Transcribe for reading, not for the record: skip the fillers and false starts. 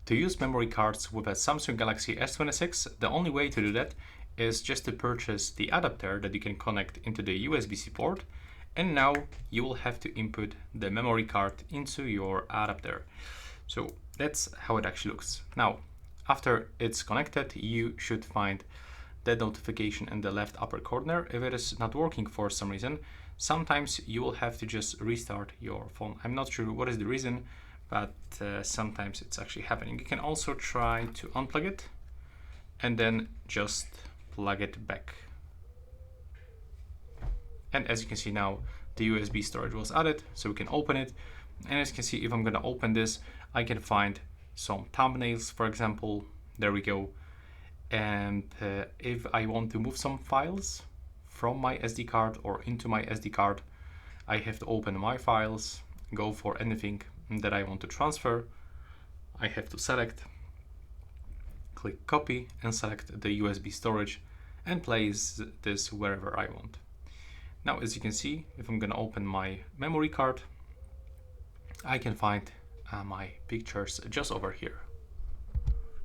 To use memory cards with a Samsung Galaxy S26, the only way to do that is just to purchase the adapter that you can connect into the USB-C port, and now you will have to input the memory card into your adapter. So that's how it actually looks. Now, after it's connected, you should find that notification in the left upper corner. If it is not working for some reason, sometimes you will have to just restart your phone. I'm not sure what is the reason, but sometimes it's actually happening. You can also try to unplug it and then just plug it back. And as you can see now, the USB storage was added, so we can open it. And as you can see, if I'm gonna open this, I can find some thumbnails, for example. There we go. And if I want to move some files from my SD card or into my SD card, I have to open my files, go for anything that I want to transfer. I have to select, click copy, and select the USB storage and place this wherever I want. Now, as you can see, if I'm gonna open my memory card, I can find my pictures just over here.